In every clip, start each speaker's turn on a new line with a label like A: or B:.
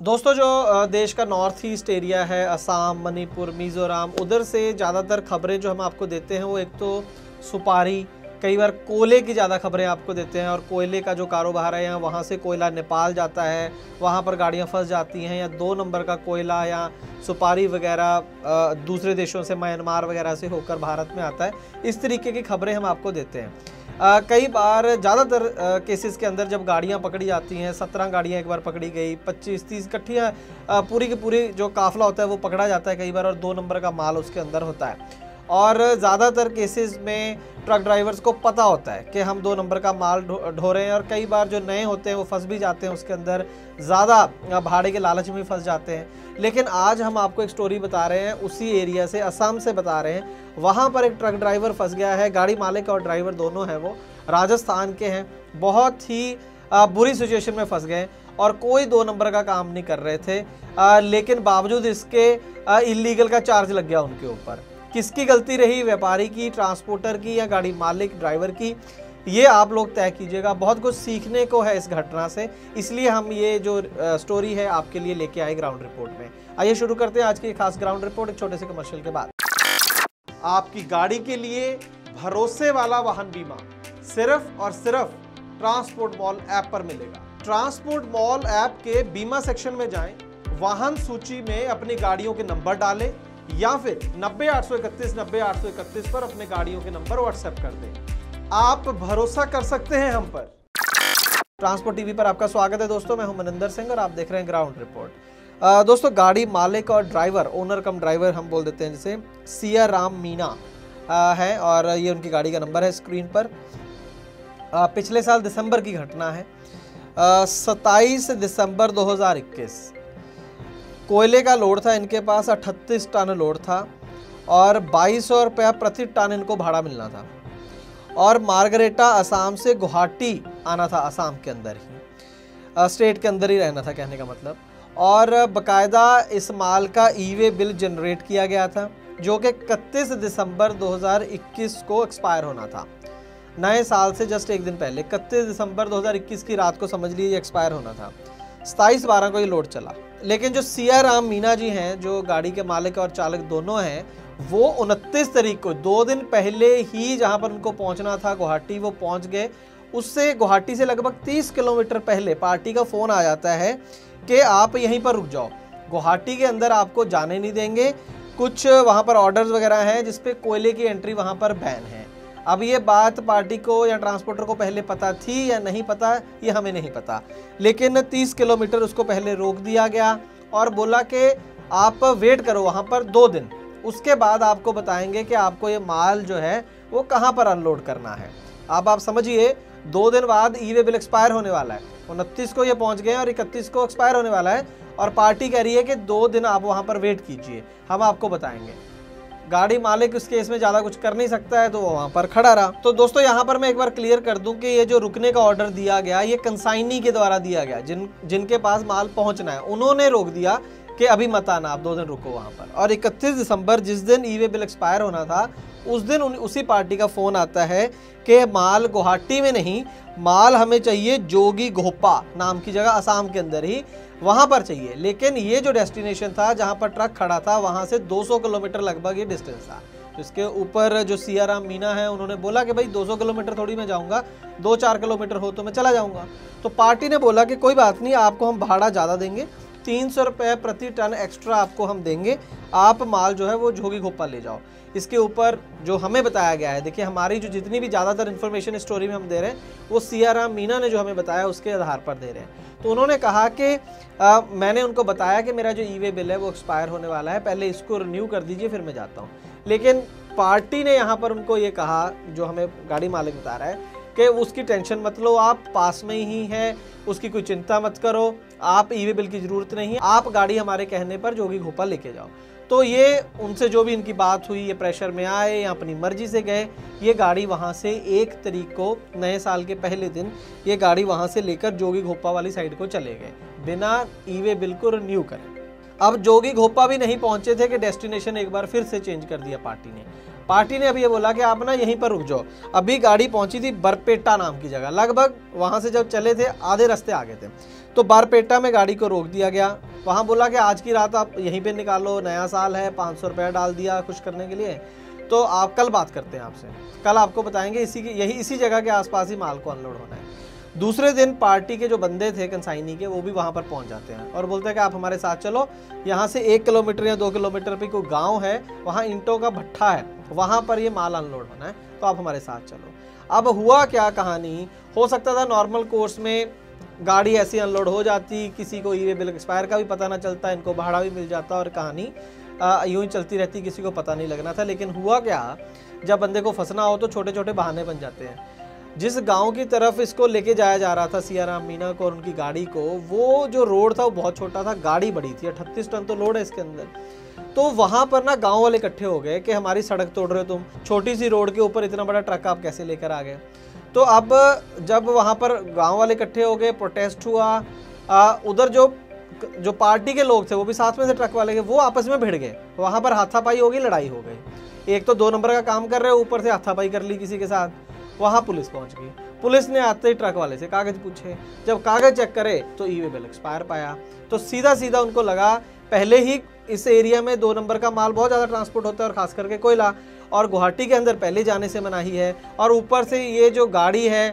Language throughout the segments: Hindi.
A: दोस्तों जो देश का नॉर्थ ईस्ट एरिया है, असम, मणिपुर, मिज़ोरम, उधर से ज़्यादातर खबरें जो हम आपको देते हैं वो एक तो सुपारी, कई बार कोयले की ज़्यादा खबरें आपको देते हैं। और कोयले का जो कारोबार है, यहाँ वहाँ से कोयला नेपाल जाता है, वहाँ पर गाड़ियाँ फंस जाती हैं, या 2 नंबर का कोयला या सुपारी वगैरह दूसरे देशों से, म्यांमार वगैरह से होकर भारत में आता है। इस तरीके की खबरें हम आपको देते हैं। कई बार ज़्यादातर केसेस के अंदर जब गाड़ियाँ पकड़ी जाती हैं, 17 गाड़ियाँ एक बार पकड़ी गई, 25-30 इकट्ठियाँ पूरी की पूरी जो काफ़िला होता है वो पकड़ा जाता है कई बार, और 2 नंबर का माल उसके अंदर होता है। और ज़्यादातर केसेस में ट्रक ड्राइवर्स को पता होता है कि हम 2 नंबर का माल ढो रहे हैं, और कई बार जो नए होते हैं वो फंस भी जाते हैं उसके अंदर, ज़्यादा भाड़े के लालच में फंस जाते हैं। लेकिन आज हम आपको एक स्टोरी बता रहे हैं, उसी एरिया से, असम से बता रहे हैं। वहाँ पर एक ट्रक ड्राइवर फंस गया है, गाड़ी मालिक और ड्राइवर दोनों हैं, वो राजस्थान के हैं। बहुत ही बुरी सिचुएशन में फंस गए और कोई 2 नंबर का काम नहीं कर रहे थे, लेकिन बावजूद इसके इलीगल का चार्ज लग गया उनके ऊपर। किसकी गलती रही, व्यापारी की, ट्रांसपोर्टर की, या गाड़ी मालिक ड्राइवर की, ये आप लोग तय कीजिएगा। बहुत कुछ सीखने को है इस घटना से, इसलिए हम ये जो स्टोरी है आपके लिए लेके आए ग्राउंड रिपोर्ट में। आइए शुरू करते हैं आज की खास ग्राउंड रिपोर्ट एक छोटे से कमर्शियल के बाद। आपकी गाड़ी के लिए भरोसे वाला वाहन बीमा सिर्फ और सिर्फ ट्रांसपोर्ट मॉल ऐप पर मिलेगा। ट्रांसपोर्ट मॉल ऐप के बीमा सेक्शन में जाएं, वाहन सूची में अपनी गाड़ियों के नंबर डालें, या फिर 90-831 पर अपने गाड़ियों के नंबर व्हाट्सएप कर दें। आप भरोसा कर सकते हैं हम पर। ट्रांसपोर्ट टीवी पर आपका स्वागत है दोस्तों, मैं हूं मनिंदर सिंह और आप देख रहे हैं ग्राउंड रिपोर्ट। दोस्तों गाड़ी मालिक और ड्राइवर, ओनर कम ड्राइवर हम बोल देते हैं जिसे, सिया राम मीना है, और ये उनकी गाड़ी का नंबर है स्क्रीन पर। पिछले साल दिसंबर की घटना है, 27 दिसंबर 2021। कोयले का लोड था इनके पास, 38 टन लोड था, और 2200 रुपया प्रति टन इनको भाड़ा मिलना था। और मार्गरेटा असम से गुवाहाटी आना था, असम के अंदर ही, स्टेट के अंदर ही रहना था कहने का मतलब। और बाकायदा इस माल का ई-वे बिल जनरेट किया गया था, जो कि 31 दिसंबर 2021 को एक्सपायर होना था। नए साल से जस्ट एक दिन पहले 31 दिसंबर 2021 की रात को समझ लीजिए एक्सपायर होना था। 27/12 को ये लोड चला। लेकिन जो सिया राम मीना जी हैं, जो गाड़ी के मालिक और चालक दोनों हैं, वो 29 तारीख को 2 दिन पहले ही जहां पर उनको पहुंचना था गुवाहाटी, वो पहुंच गए। उससे गुवाहाटी से लगभग 30 किलोमीटर पहले पार्टी का फ़ोन आ जाता है कि आप यहीं पर रुक जाओ, गुवाहाटी के अंदर आपको जाने नहीं देंगे। कुछ वहाँ पर ऑर्डर्स वगैरह हैं जिसपे कोयले की एंट्री वहाँ पर बैन है। अब ये बात पार्टी को या ट्रांसपोर्टर को पहले पता थी या नहीं पता, ये हमें नहीं पता, लेकिन 30 किलोमीटर उसको पहले रोक दिया गया और बोला कि आप वेट करो वहाँ पर 2 दिन, उसके बाद आपको बताएंगे कि आपको ये माल जो है वो कहाँ पर अनलोड करना है। अब आप समझिए 2 दिन बाद ई-वे बिल एक्सपायर होने वाला है। 29 को ये पहुँच गए और 31 को एक्सपायर होने वाला है, और पार्टी कह रही है कि 2 दिन आप वहाँ पर वेट कीजिए, हम आपको बताएंगे। गाड़ी मालिक इस केस में ज़्यादा कुछ कर नहीं सकता है, तो वो वहाँ पर खड़ा रहा। तो दोस्तों यहाँ पर मैं एक बार क्लियर कर दूं कि ये जो रुकने का ऑर्डर दिया गया, ये कंसाइनी के द्वारा दिया गया, जिनके पास माल पहुँचना है, उन्होंने रोक दिया कि अभी मत आना, आप 2 दिन रुको वहाँ पर। और 31 दिसंबर जिस दिन ई-वे बिल एक्सपायर होना था, उस दिन उसी पार्टी का फ़ोन आता है कि माल गुवाहाटी में नहीं, माल हमें चाहिए जोगी घोपा नाम की जगह, असम के अंदर ही, वहाँ पर चाहिए। लेकिन ये जो डेस्टिनेशन था जहाँ पर ट्रक खड़ा था, वहाँ से 200 किलोमीटर लगभग ये डिस्टेंस था। तो इसके ऊपर जो सिया राम मीना है, उन्होंने बोला कि भाई 200 किलोमीटर थोड़ी मैं जाऊँगा, 2-4 किलोमीटर हो तो मैं चला जाऊँगा। तो पार्टी ने बोला कि कोई बात नहीं, आपको हम भाड़ा ज़्यादा देंगे, 300 रुपये प्रति टन एक्स्ट्रा आपको हम देंगे, आप माल जो है वो जोगी घोपा ले जाओ। इसके ऊपर जो हमें बताया गया है, देखिए हमारी जो जितनी भी ज़्यादातर इन्फॉर्मेशन स्टोरी में हम दे रहे हैं, वो सिया राम मीना ने जो हमें बताया उसके आधार पर दे रहे हैं। तो उन्होंने कहा कि मैंने उनको बताया कि मेरा जो ई-वे बिल है वो एक्सपायर होने वाला है, पहले इसको रिन्यू कर दीजिए फिर मैं जाता हूँ। लेकिन पार्टी ने यहाँ पर उनको ये कहा, जो हमें गाड़ी मालिक बता रहा है, कि उसकी टेंशन मत लो, आप पास में ही हैं, उसकी कोई चिंता मत करो, आप ई-वे बिल की ज़रूरत नहीं, आप गाड़ी हमारे कहने पर जोगी घोपा लेके जाओ। तो ये उनसे जो भी इनकी बात हुई, ये प्रेशर में आए या अपनी मर्जी से गए, ये गाड़ी वहाँ से 1 तारीख को, नए साल के पहले दिन, ये गाड़ी वहाँ से लेकर जोगी घोपा वाली साइड को चले गए बिना ई-वे बिल को रिन्यू करें। अब जोगी घोपा भी नहीं पहुँचे थे कि डेस्टिनेशन एक बार फिर से चेंज कर दिया पार्टी ने। पार्टी ने अभी ये बोला कि आप ना यहीं पर रुक जाओ। अभी गाड़ी पहुंची थी बरपेटा नाम की जगह, लगभग वहां से जब चले थे आधे रास्ते आगे थे, तो बारपेटा में गाड़ी को रोक दिया गया। वहाँ बोला कि आज की रात आप यहीं पे निकालो, नया साल है, 500 रुपया डाल दिया खुश करने के लिए, तो आप कल बात करते हैं आपसे, कल आपको बताएंगे इसी जगह के आसपास ही माल को अनलोड होना है। दूसरे दिन पार्टी के जो बंदे थे कंसाइनी के, वो भी वहाँ पर पहुँच जाते हैं और बोलते हैं कि आप हमारे साथ चलो, यहाँ से 1 किलोमीटर या 2 किलोमीटर पे कोई गाँव है, वहाँ ईंटों का भट्ठा है, वहाँ पर ये माल अनलोड होना है, तो आप हमारे साथ चलो। अब हुआ क्या, कहानी हो सकता था नॉर्मल कोर्स में गाड़ी ऐसी अनलोड हो जाती, किसी को ई-वे बिल एक्सपायर का भी पता ना चलता, इनको भाड़ा भी मिल जाता और कहानी यूं ही चलती रहती, किसी को पता नहीं लगना था। लेकिन हुआ क्या, जब बंदे को फंसना हो तो छोटे छोटे बहाने बन जाते हैं। जिस गांव की तरफ इसको लेके जाया जा रहा था सियाराम मीणा को और उनकी गाड़ी को, वो जो रोड था वो बहुत छोटा था, गाड़ी बड़ी थी, 38 टन तो लोड है इसके अंदर। तो वहां पर ना गांव वाले इकट्ठे हो गए कि हमारी सड़क तोड़ रहे हो तुम, छोटी सी रोड के ऊपर इतना बड़ा ट्रक आप कैसे लेकर आ गए। तो अब जब वहां पर गांव वाले इकट्ठे हो गए, प्रोटेस्ट हुआ, उधर जो पार्टी के लोग थे वो भी साथ में से ट्रक वाले के, वो आपस में भिड़ गए, वहां पर हाथापाई हो गई, लड़ाई हो गई। एक तो 2 नंबर का काम कर रहे हो, ऊपर से हाथापाई कर ली किसी के साथ। वहां पुलिस पहुंच गई, पुलिस ने आते ही ट्रक वाले से कागज पूछे, जब कागज चेक करे तो ई-वे बिल एक्सपायर पाया। तो सीधा सीधा उनको लगा, पहले ही इस एरिया में 2 नंबर का माल बहुत ज़्यादा ट्रांसपोर्ट होता है और खास करके कोयला, और गुवाहाटी के अंदर पहले जाने से मनाही है, और ऊपर से ये जो गाड़ी है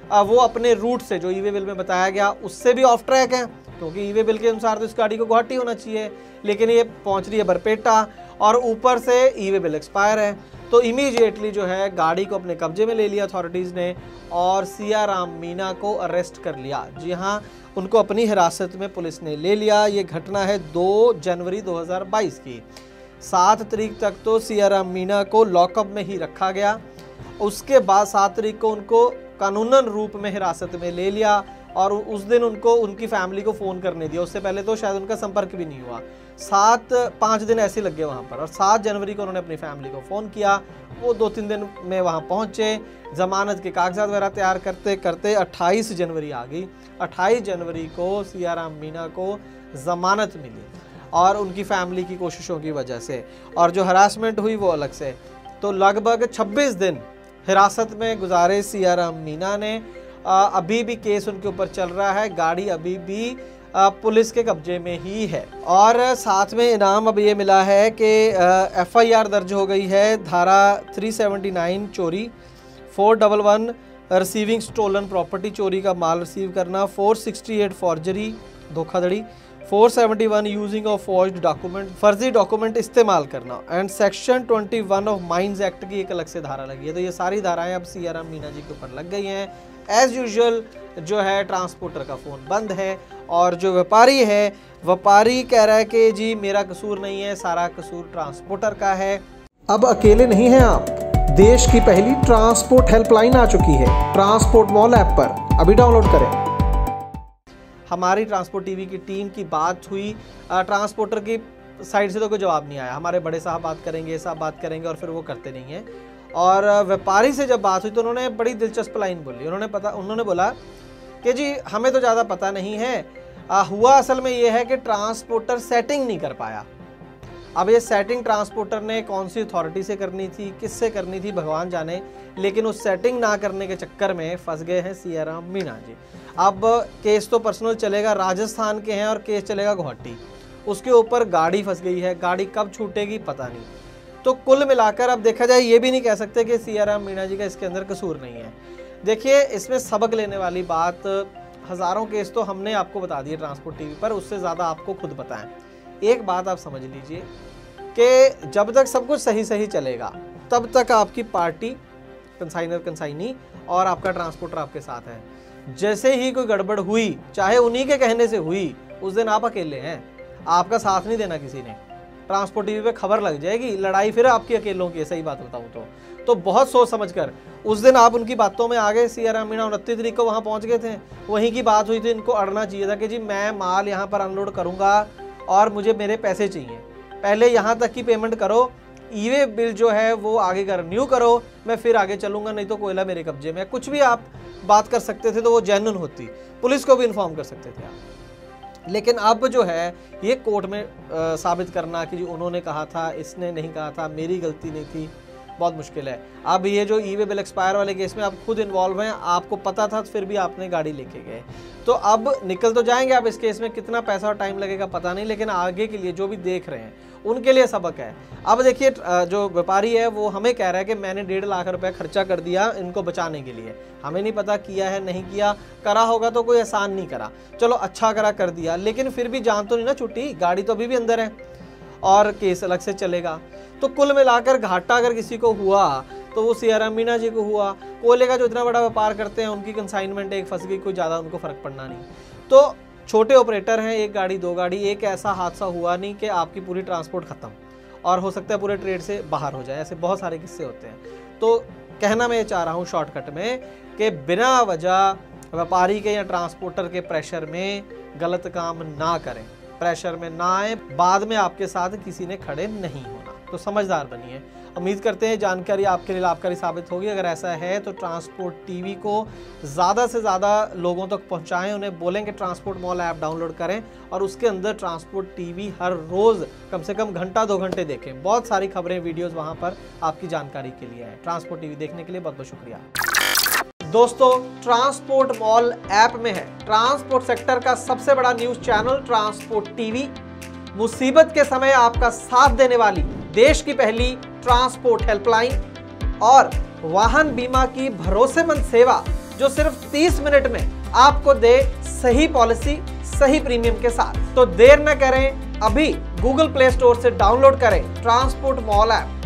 A: वो अपने रूट से जो ई-वे बिल में बताया गया उससे भी ऑफ ट्रैक है, क्योंकि ई-वे बिल के अनुसार तो इस गाड़ी को गुवाहाटी होना चाहिए, लेकिन ये पहुंच रही है बरपेटा, और ऊपर से ई-वे बिल एक्सपायर है। तो इमीडिएटली जो है गाड़ी को अपने कब्जे में ले लिया अथॉरिटीज़ ने और सियाराम मीणा को अरेस्ट कर लिया। जी हाँ, उनको अपनी हिरासत में पुलिस ने ले लिया। ये घटना है 2 जनवरी 2022 की। 7 तारीख तक तो सियाराम मीणा को लॉकअप में ही रखा गया, उसके बाद 7 तारीख को उनको कानूनन रूप में हिरासत में ले लिया और उस दिन उनको उनकी फैमिली को फ़ोन करने दिया, उससे पहले तो शायद उनका संपर्क भी नहीं हुआ। 5 दिन ऐसे लग गए वहाँ पर, और 7 जनवरी को उन्होंने अपनी फैमिली को फ़ोन किया, वो 2-3 दिन में वहाँ पहुँचे, ज़मानत के कागजात वगैरह तैयार करते करते 28 जनवरी आ गई। 28 जनवरी को सियाराम मीणा को ज़मानत मिली, और उनकी फैमिली की कोशिशों की वजह से, और जो हरासमेंट हुई वो अलग से। तो लगभग 26 दिन हिरासत में गुजारे सियाराम मीणा ने। अभी भी केस उनके ऊपर चल रहा है, गाड़ी अभी भी पुलिस के कब्जे में ही है। और साथ में इनाम अब ये मिला है कि FIR दर्ज हो गई है, धारा 379 चोरी, 411 रिसीविंग स्टोलन प्रॉपर्टी, चोरी का माल रिसीव करना, 468 फॉर्जरी धोखाधड़ी, 471 यूजिंग ऑफ फॉर्ज्ड डॉक्यूमेंट, फर्जी डॉक्यूमेंट इस्तेमाल करना, and section 21 of mines act की एक अलग से धारा लगी है। तो ये सारी धाराएं अब सियाराम मीणा जी के ऊपर लग गई हैं। एज यूजुअल जो है ट्रांसपोर्टर का फ़ोन बंद है, और जो व्यापारी है, व्यापारी कह रहा है कि जी मेरा कसूर नहीं है, सारा कसूर ट्रांसपोर्टर का है।
B: अब अकेले नहीं हैं आप, देश की पहली ट्रांसपोर्ट हेल्पलाइन आ चुकी है ट्रांसपोर्ट मॉल ऐप पर, अभी डाउनलोड करें।
A: हमारी ट्रांसपोर्ट टीवी की टीम की बात हुई, ट्रांसपोर्टर की साइड से तो कोई जवाब नहीं आया, हमारे बड़े साहब बात करेंगे, साहब बात करेंगे, और फिर वो करते नहीं हैं। और व्यापारी से जब बात हुई तो उन्होंने बड़ी दिलचस्प लाइन बोली, उन्होंने बोला कि जी हमें तो ज़्यादा पता नहीं है, हुआ असल में ये है कि ट्रांसपोर्टर सेटिंग नहीं कर पाया। अब ये सेटिंग ट्रांसपोर्टर ने कौन सी अथॉरिटी से करनी थी, किससे करनी थी, भगवान जाने, लेकिन उस सेटिंग ना करने के चक्कर में फंस गए हैं सियाराम मीणा जी। अब केस तो पर्सनल चलेगा, राजस्थान के हैं, और केस चलेगा गुवाहाटी, उसके ऊपर गाड़ी फंस गई है, गाड़ी कब छूटेगी पता नहीं। तो कुल मिलाकर अब देखा जाए ये भी नहीं कह सकते कि सियाराम मीणा जी का इसके अंदर कसूर नहीं है। देखिए, इसमें सबक लेने वाली बात, हज़ारों केस तो हमने आपको बता दिए ट्रांसपोर्ट टीवी पर, उससे ज़्यादा आपको खुद बताएं। एक बात आप समझ लीजिए कि जब तक सब कुछ सही सही चलेगा तब तक आपकी पार्टी, कंसाइनर कंसाइनी और आपका ट्रांसपोर्टर आपके साथ है। जैसे ही कोई गड़बड़ हुई, चाहे उन्हीं के कहने से हुई, उस दिन आप अकेले हैं, आपका साथ नहीं देना किसी ने। ट्रांसपोर्ट टीवी पे खबर लग जाएगी, लड़ाई फिर आपकी अकेलों की है, सही बात बताऊं तो बहुत सोच समझकर उस दिन आप उनकी बातों में आ गए। सियाराम मीणा 29 तारीख को वहाँ पहुँच गए थे, वहीं की बात हुई थी, इनको अड़ना चाहिए था कि जी मैं माल यहाँ पर अनलोड करूँगा और मुझे मेरे पैसे चाहिए, पहले यहाँ तक की पेमेंट करो, ई-वे बिल जो है वो आगे का रिन्यू करो, मैं फिर आगे चलूँगा, नहीं तो कोयला मेरे कब्जे में। कुछ भी आप बात कर सकते थे तो वो जेन्युइन होती, पुलिस को भी इन्फॉर्म कर सकते थे आप। लेकिन अब जो है ये कोर्ट में साबित करना कि जी उन्होंने कहा था, इसने नहीं कहा था, मेरी गलती नहीं थी, बहुत मुश्किल है। अब ये जो ई वे बिल एक्सपायर वाले केस में आप खुद इन्वॉल्व हैं, आपको पता था फिर भी आपने गाड़ी लेके गए, तो अब निकल तो जाएंगे आप इस केस में, कितना पैसा और टाइम लगेगा पता नहीं, लेकिन आगे के लिए जो भी देख रहे हैं उनके लिए सबक है। अब देखिए जो व्यापारी है वो हमें कह रहा है कि मैंने 1.5 लाख रुपए खर्चा कर दिया इनको बचाने के लिए। हमें नहीं पता किया है नहीं किया, करा होगा तो कोई एहसान नहीं करा, चलो अच्छा करा कर दिया, लेकिन फिर भी जान तो नहीं ना छुट्टी, गाड़ी तो अभी भी अंदर है और केस अलग से चलेगा। तो कुल मिलाकर घाटा अगर किसी को हुआ तो वो सियारा मीना जी को हुआ। कोयले का जो इतना बड़ा व्यापार करते हैं उनकी कंसाइनमेंट एक फंस गई, कोई ज़्यादा उनको फर्क पड़ना नहीं। तो छोटे ऑपरेटर हैं, एक गाड़ी दो गाड़ी, एक ऐसा हादसा हुआ नहीं कि आपकी पूरी ट्रांसपोर्ट खत्म और हो सकता है पूरे ट्रेड से बाहर हो जाए, ऐसे बहुत सारे किस्से होते हैं। तो कहना मैं ये चाह रहा हूँ शॉर्टकट में कि बिना वजह व्यापारी के या ट्रांसपोर्टर के प्रेशर में गलत काम ना करें, प्रेशर में ना आए, बाद में आपके साथ किसी ने खड़े नहीं होना। तो समझदार बनिए। उम्मीद करते हैं जानकारी आपके लिए लाभकारी साबित होगी। अगर ऐसा है तो ट्रांसपोर्ट टीवी को ज़्यादा से ज़्यादा लोगों तक पहुंचाएं, उन्हें बोलें कि ट्रांसपोर्ट मॉल ऐप डाउनलोड करें और उसके अंदर ट्रांसपोर्ट टीवी हर रोज़ कम से कम घंटा 2 घंटे देखें। बहुत सारी खबरें वीडियोज़ वहाँ पर आपकी जानकारी के लिए है। ट्रांसपोर्ट टीवी देखने के लिए बहुत बहुत शुक्रिया। दोस्तों, ट्रांसपोर्ट मॉल ऐप में है ट्रांसपोर्ट सेक्टर का सबसे बड़ा न्यूज़ चैनल ट्रांसपोर्ट टीवी। मुसीबत के समय आपका साथ देने वाली देश की पहली ट्रांसपोर्ट हेल्पलाइन और वाहन बीमा की भरोसेमंद सेवा जो सिर्फ 30 मिनट में आपको दे सही पॉलिसी सही प्रीमियम के साथ। तो देर न करें, अभी गूगल प्ले स्टोर से डाउनलोड करें ट्रांसपोर्ट मॉल ऐप।